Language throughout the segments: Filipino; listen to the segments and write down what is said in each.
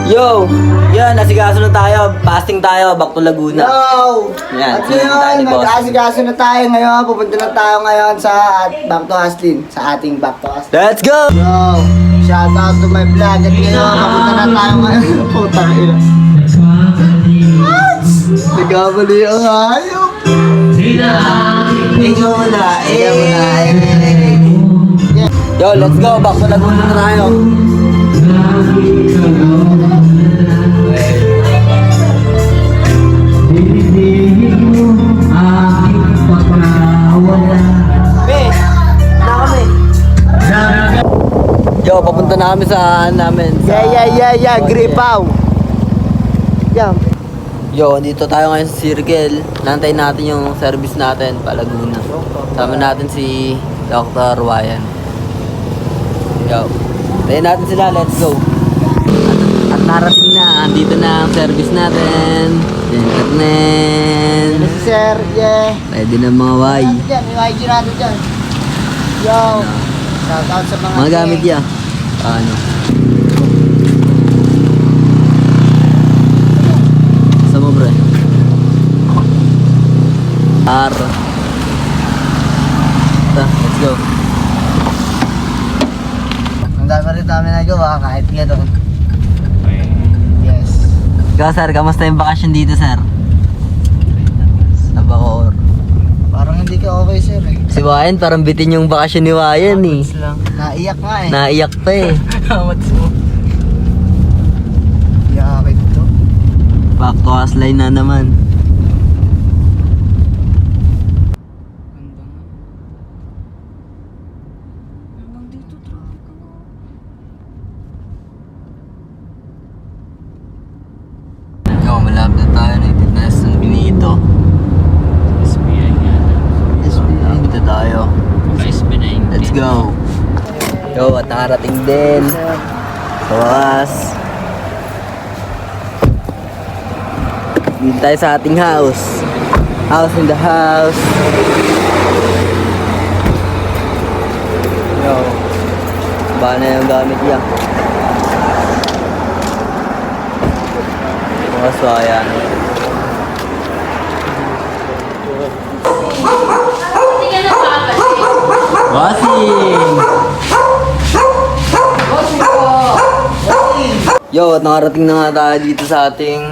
Yo! Yan, nasigaso na tayo. Fasting tayo, back to Laguna. Yo! Yan, At sinunod tayo ngayon, ni boss. mag-asikaso na tayo ngayon. Pupunta na tayo ngayon sa Back to Haslin. Sa ating Back to Haslin. Let's go! Yo! Shout out to my vlog. At ngayon, pupunta na tayo ngayon. Putang ina. Nagkamali ang hayop. Ikaw na. Yo, let's go, back to Laguna na tayo. Yo, papunta na kami sa namin. Yeah. Gripaw. Yeah. Yo, dito tayo ngayon sa Circle. Nantay natin yung service natin pa Laguna. Sama natin si Dr. Ryan. Yo, tayo natin sila, let's go. At narating na, andito na ang service natin. Gentlemen. Sir, yeah. Pwede na mga Y. Dyan, may YG natin dyan. Yo. Shout out sa mga Gamit yan. Ano? Saan mo, bre? R. Let's go. Ang dami rin namin nagawa kahit gano'n. Yes. Ikaw, sir, kamusta yung bakasyon dito, sir? Sa Bacoor. Parang hindi ka okay, sir eh. Si Wayan, parang bitin yung bakasyon ni Wayan eh. Naiyak nga eh. Naiyak pa eh. Iyak ito. Back to Hasline na naman. Yo, malapit na tayo na itinest ng Benito. SBI nga. Malapit na tayo. SB19. Let's go. Yo, at nakarating din. Sa wakas. Dito tayo sa ating house. House in the house. Yo. Ba na yung gamit niya. Mga swaya. Bossing! Yo, at nakarating na nga tayo dito sa ating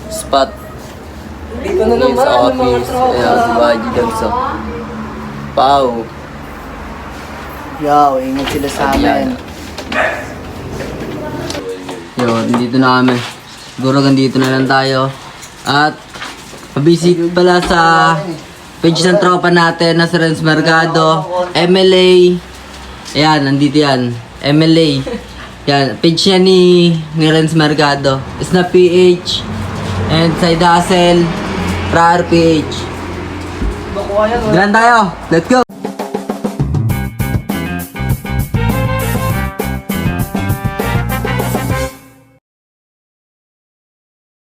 spot. Dito na naman sa office. Ayan, si Baji Dagso. Pau. Yo, ingat sila sa amin. Yo, dito na kami. Siguro dito na lang tayo. At pabisit pala sa page ng tropa natin na si Renz Mercado, MLA. Ayan, nandito yan. MLA. Yan, page niya ni Renz Mercado. Snap PH and Side Hustle, RAR PH. Dilan tayo. Let's go!